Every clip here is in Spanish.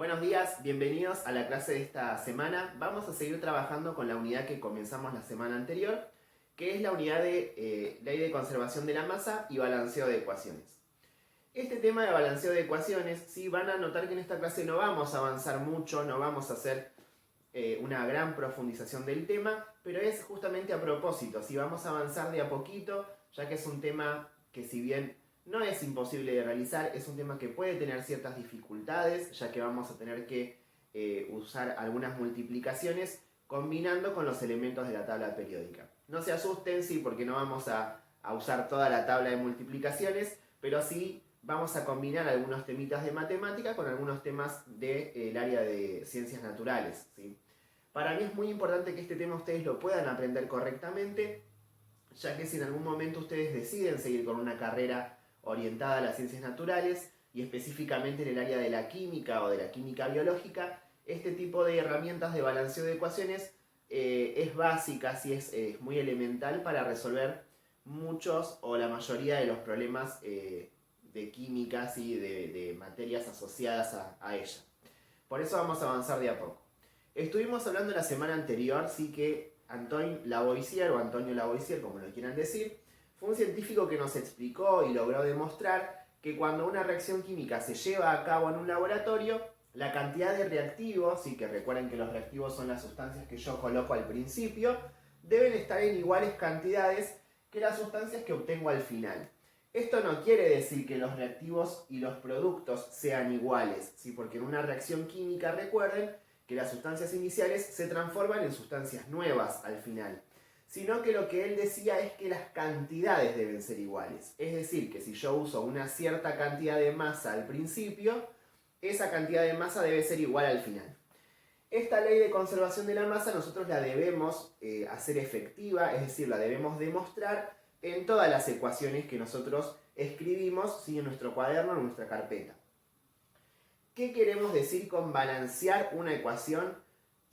Buenos días, bienvenidos a la clase de esta semana. Vamos a seguir trabajando con la unidad que comenzamos la semana anterior, que es la unidad de ley de conservación de la masa y balanceo de ecuaciones. Este tema de balanceo de ecuaciones, sí, van a notar que en esta clase no vamos a avanzar mucho, no vamos a hacer una gran profundización del tema, pero es justamente a propósito, sí, vamos a avanzar de a poquito, ya que es un tema que si bien no es imposible de realizar, es un tema que puede tener ciertas dificultades, ya que vamos a tener que usar algunas multiplicaciones combinando con los elementos de la tabla periódica. No se asusten, sí, porque no vamos a usar toda la tabla de multiplicaciones, pero sí vamos a combinar algunos temitas de matemática con algunos temas del área de ciencias naturales, ¿sí? Para mí es muy importante que este tema ustedes lo puedan aprender correctamente, ya que si en algún momento ustedes deciden seguir con una carrera orientada a las ciencias naturales y específicamente en el área de la química o de la química biológica, este tipo de herramientas de balanceo de ecuaciones es básica, sí, es muy elemental para resolver muchos o la mayoría de los problemas de química, ¿sí? de materias asociadas a ella. Por eso vamos a avanzar de a poco. Estuvimos hablando la semana anterior, sí, que Antoine Lavoisier, o Antonio Lavoisier, como lo quieran decir, fue un científico que nos explicó y logró demostrar que cuando una reacción química se lleva a cabo en un laboratorio, la cantidad de reactivos, sí, que recuerden que los reactivos son las sustancias que yo coloco al principio, deben estar en iguales cantidades que las sustancias que obtengo al final. Esto no quiere decir que los reactivos y los productos sean iguales, ¿sí? Porque en una reacción química, recuerden que las sustancias iniciales se transforman en sustancias nuevas al final, sino que lo que él decía es que las cantidades deben ser iguales. Es decir, que si yo uso una cierta cantidad de masa al principio, esa cantidad de masa debe ser igual al final. Esta ley de conservación de la masa nosotros la debemos hacer efectiva, es decir, la debemos demostrar en todas las ecuaciones que nosotros escribimos, ¿sí? En nuestro cuaderno, en nuestra carpeta. ¿Qué queremos decir con balancear una ecuación?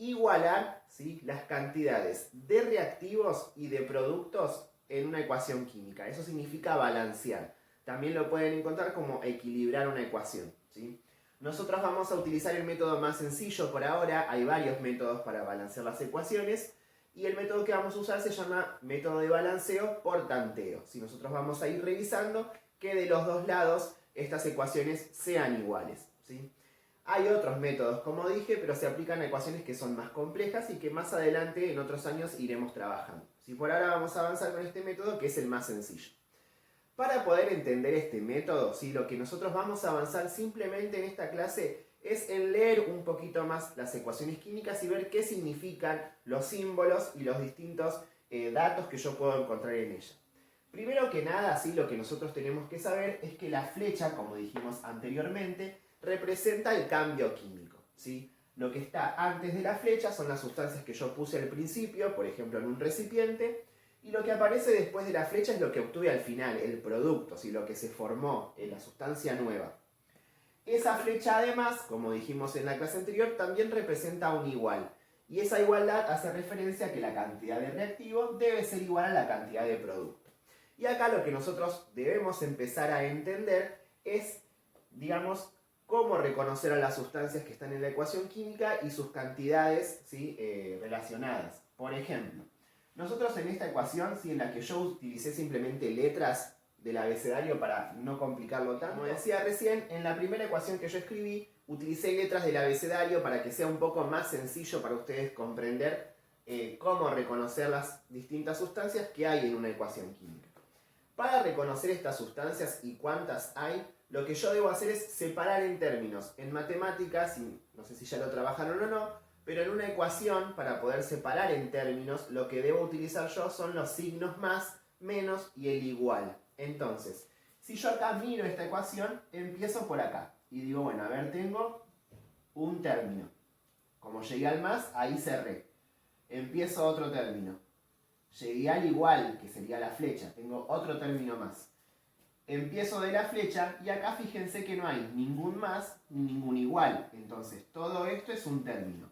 Igualar, ¿sí? las cantidades de reactivos y de productos en una ecuación química. Eso significa balancear. También lo pueden encontrar como equilibrar una ecuación, ¿sí? Nosotros vamos a utilizar el método más sencillo por ahora. Hay varios métodos para balancear las ecuaciones. Y el método que vamos a usar se llama método de balanceo por tanteo. Si nosotros vamos a ir revisando que de los dos lados estas ecuaciones sean iguales, ¿sí? Hay otros métodos, como dije, pero se aplican a ecuaciones que son más complejas y que más adelante, en otros años, iremos trabajando. ¿Sí? Por ahora vamos a avanzar con este método, que es el más sencillo. Para poder entender este método, ¿sí? Lo que nosotros vamos a avanzar simplemente en esta clase es en leer un poquito más las ecuaciones químicas y ver qué significan los símbolos y los distintos datos que yo puedo encontrar en ella. Primero que nada, ¿sí? Lo que nosotros tenemos que saber es que la flecha, como dijimos anteriormente, representa el cambio químico, ¿sí? Lo que está antes de la flecha son las sustancias que yo puse al principio, por ejemplo en un recipiente, y lo que aparece después de la flecha es lo que obtuve al final, el producto, ¿sí? Lo que se formó, la sustancia nueva. Esa flecha además, como dijimos en la clase anterior, también representa un igual. Y esa igualdad hace referencia a que la cantidad de reactivo debe ser igual a la cantidad de producto. Y acá lo que nosotros debemos empezar a entender es, digamos, cómo reconocer a las sustancias que están en la ecuación química y sus cantidades, ¿sí? Relacionadas. Por ejemplo, nosotros en esta ecuación, ¿sí? En la que yo utilicé simplemente letras del abecedario para no complicarlo tanto. Como decía recién, en la primera ecuación que yo escribí, utilicé letras del abecedario para que sea un poco más sencillo para ustedes comprender cómo reconocer las distintas sustancias que hay en una ecuación química. Para reconocer estas sustancias y cuántas hay, lo que yo debo hacer es separar en términos. En matemáticas, y no sé si ya lo trabajaron o no, pero en una ecuación, para poder separar en términos, lo que debo utilizar yo son los signos más, menos y el igual. Entonces, si yo acá miro esta ecuación, empiezo por acá. Y digo, bueno, a ver, tengo un término. Como llegué al más, ahí cerré. Empiezo otro término. Llegué al igual, que sería la flecha. Tengo otro término más. Empiezo de la flecha y acá fíjense que no hay ningún más ni ningún igual. Entonces, todo esto es un término.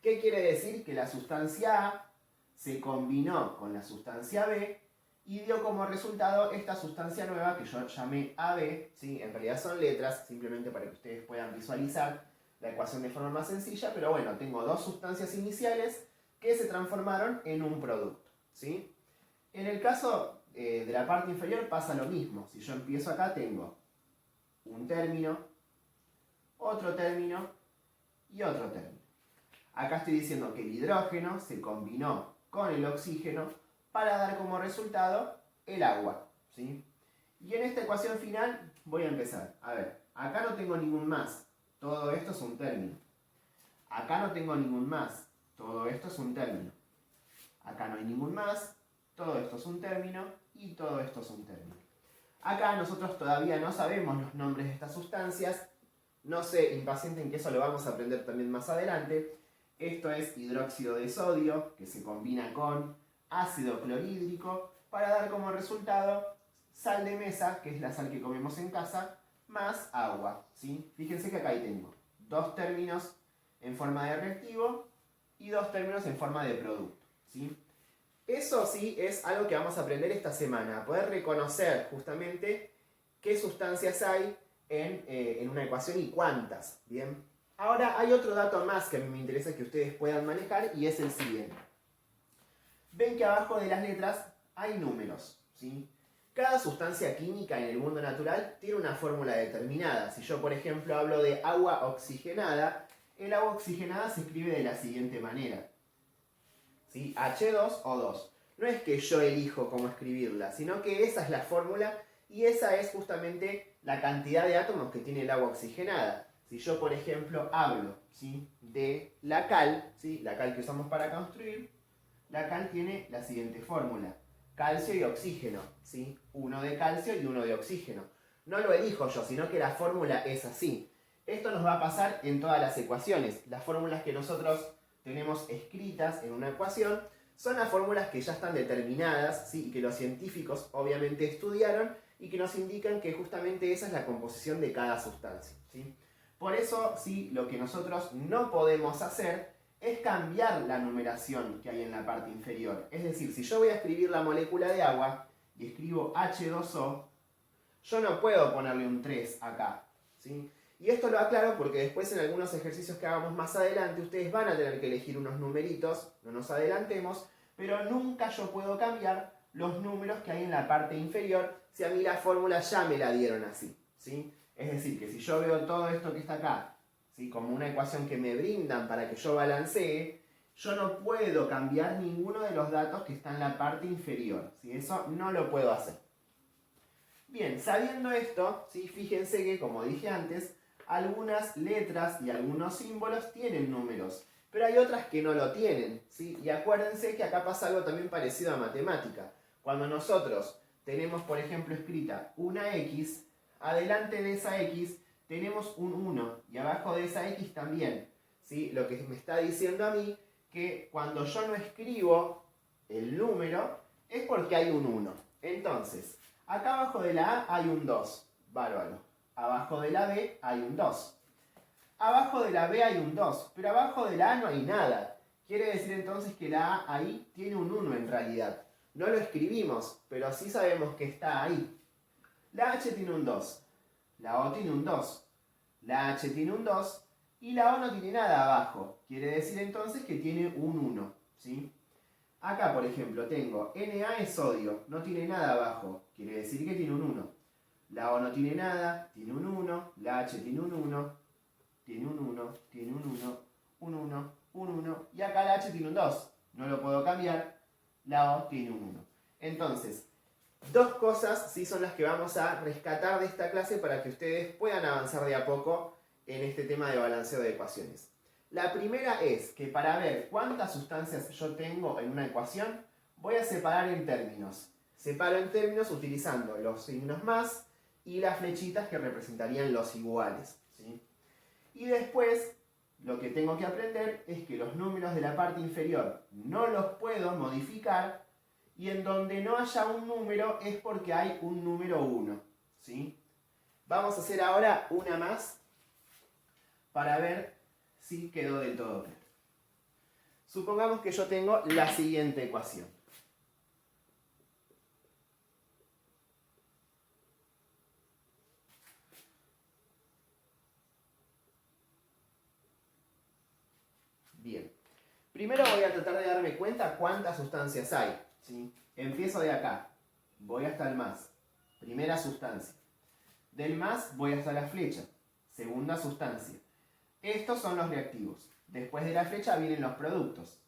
¿Qué quiere decir? Que la sustancia A se combinó con la sustancia B y dio como resultado esta sustancia nueva que yo llamé AB, ¿sí? En realidad son letras, simplemente para que ustedes puedan visualizar. la ecuación de forma más sencilla, pero bueno, tengo dos sustancias iniciales que se transformaron en un producto, ¿sí? En el caso de la parte inferior pasa lo mismo. Si yo empiezo acá, tengo un término, otro término y otro término. Acá estoy diciendo que el hidrógeno se combinó con el oxígeno para dar como resultado el agua, ¿sí? Y en esta ecuación final voy a empezar. A ver, acá no tengo ningún más. Todo esto es un término. Acá no tengo ningún más. Todo esto es un término. Acá no hay ningún más. Todo esto es un término y todo esto es un término. Acá nosotros todavía no sabemos los nombres de estas sustancias. No se impacienten que eso lo vamos a aprender también más adelante. Esto es hidróxido de sodio que se combina con ácido clorhídrico para dar como resultado sal de mesa, que es la sal que comemos en casa, más agua, ¿sí? Fíjense que acá ahí tengo dos términos en forma de reactivo y dos términos en forma de producto, ¿sí? Eso sí es algo que vamos a aprender esta semana, poder reconocer justamente qué sustancias hay en una ecuación y cuántas, ¿bien? Ahora hay otro dato más que a mí me interesa que ustedes puedan manejar y es el siguiente. Ven que abajo de las letras hay números, ¿sí? Cada sustancia química en el mundo natural tiene una fórmula determinada. Si yo, por ejemplo, hablo de agua oxigenada, el agua oxigenada se escribe de la siguiente manera, ¿sí? H2O2. No es que yo elijo cómo escribirla, sino que esa es la fórmula y esa es justamente la cantidad de átomos que tiene el agua oxigenada. Si yo, por ejemplo, hablo, ¿sí?, de la cal, ¿sí?, la cal que usamos para construir, la cal tiene la siguiente fórmula. Calcio y oxígeno, ¿sí? Uno de calcio y uno de oxígeno. No lo elijo yo, sino que la fórmula es así. Esto nos va a pasar en todas las ecuaciones. Las fórmulas que nosotros tenemos escritas en una ecuación son las fórmulas que ya están determinadas, ¿sí?, y que los científicos obviamente estudiaron y que nos indican que justamente esa es la composición de cada sustancia, ¿sí? Por eso, sí, lo que nosotros no podemos hacer es cambiar la numeración que hay en la parte inferior. Es decir, si yo voy a escribir la molécula de agua y escribo H2O, yo no puedo ponerle un 3 acá, ¿sí? Y esto lo aclaro porque después en algunos ejercicios que hagamos más adelante ustedes van a tener que elegir unos numeritos, no nos adelantemos, pero nunca yo puedo cambiar los números que hay en la parte inferior si a mí la fórmula ya me la dieron así, ¿sí? Es decir, que si yo veo todo esto que está acá, ¿sí?, como una ecuación que me brindan para que yo balancee, yo no puedo cambiar ninguno de los datos que están en la parte inferior, ¿sí? Eso no lo puedo hacer. Bien, sabiendo esto, ¿sí?, fíjense que, como dije antes, algunas letras y algunos símbolos tienen números, pero hay otras que no lo tienen, ¿sí? Y acuérdense que acá pasa algo también parecido a matemática. Cuando nosotros tenemos, por ejemplo, escrita una X, adelante de esa X tenemos un 1 y abajo de esa X también, ¿sí? Lo que me está diciendo a mí que cuando yo no escribo el número es porque hay un 1. Entonces, acá abajo de la A hay un 2, bárbaro. Abajo de la B hay un 2. Abajo de la B hay un 2, pero abajo de la A no hay nada. Quiere decir entonces que la A ahí tiene un 1 en realidad. No lo escribimos, pero sí sabemos que está ahí. La H tiene un 2, la O tiene un 2, la H tiene un 2 y la O no tiene nada abajo. Quiere decir entonces que tiene un 1, ¿sí? Acá, por ejemplo, tengo Na es sodio, no tiene nada abajo. Quiere decir que tiene un 1. La O no tiene nada, tiene un 1. La H tiene un 1, tiene un 1, tiene un 1, un 1, un 1. Y acá la H tiene un 2. No lo puedo cambiar. La O tiene un 1. Entonces, dos cosas sí son las que vamos a rescatar de esta clase para que ustedes puedan avanzar de a poco en este tema de balanceo de ecuaciones. La primera es que para ver cuántas sustancias yo tengo en una ecuación, voy a separar en términos. Separo en términos utilizando los signos más y las flechitas que representarían los iguales, ¿sí? Y después, lo que tengo que aprender es que los números de la parte inferior no los puedo modificar y en donde no haya un número es porque hay un número 1, ¿sí? Vamos a hacer ahora una más para ver si quedó del todo claro. Supongamos que yo tengo la siguiente ecuación. Bien. Primero voy a tratar de darme cuenta cuántas sustancias hay, ¿sí? Empiezo de acá. Voy hasta el más. Primera sustancia. Del más voy hasta la flecha. Segunda sustancia. Estos son los reactivos. Después de la flecha vienen los productos.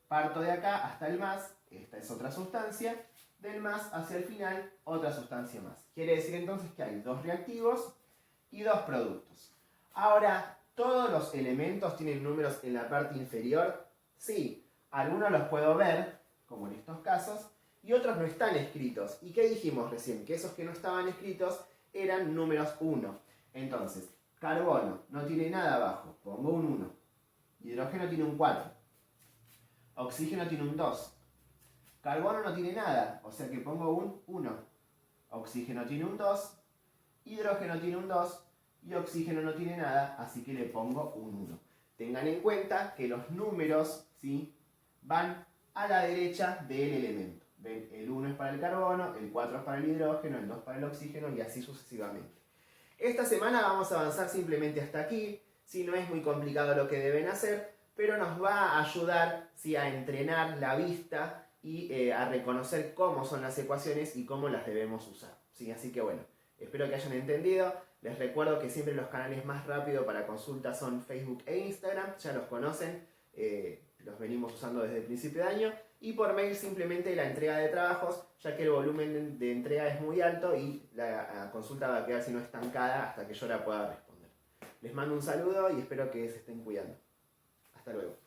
Parto de acá hasta el más. Esta es otra sustancia. Del más hacia el final, otra sustancia más. Quiere decir entonces que hay 2 reactivos y 2 productos. Ahora, ¿todos los elementos tienen números en la parte inferior? Sí, algunos los puedo ver, como en estos casos, y otros no están escritos. ¿Y qué dijimos recién? Que esos que no estaban escritos eran números 1. Entonces, carbono no tiene nada abajo, pongo un 1. Hidrógeno tiene un 4. Oxígeno tiene un 2. Carbono no tiene nada, o sea que pongo un 1. Oxígeno tiene un 2. Hidrógeno tiene un 2. Y oxígeno no tiene nada, así que le pongo un 1. Tengan en cuenta que los números, ¿sí?, van a la derecha del elemento. ¿Ven? El 1 es para el carbono, el 4 es para el hidrógeno, el 2 para el oxígeno y así sucesivamente. Esta semana vamos a avanzar simplemente hasta aquí. ¿Sí? No es muy complicado lo que deben hacer, pero nos va a ayudar, ¿sí?, a entrenar la vista y a reconocer cómo son las ecuaciones y cómo las debemos usar. ¿Sí? Así que bueno, espero que hayan entendido. Les recuerdo que siempre los canales más rápidos para consultas son Facebook e Instagram, ya los conocen, los venimos usando desde el principio de año. Y por mail simplemente la entrega de trabajos, ya que el volumen de entrega es muy alto y la consulta va a quedar si no estancada hasta que yo la pueda responder. Les mando un saludo y espero que se estén cuidando. Hasta luego.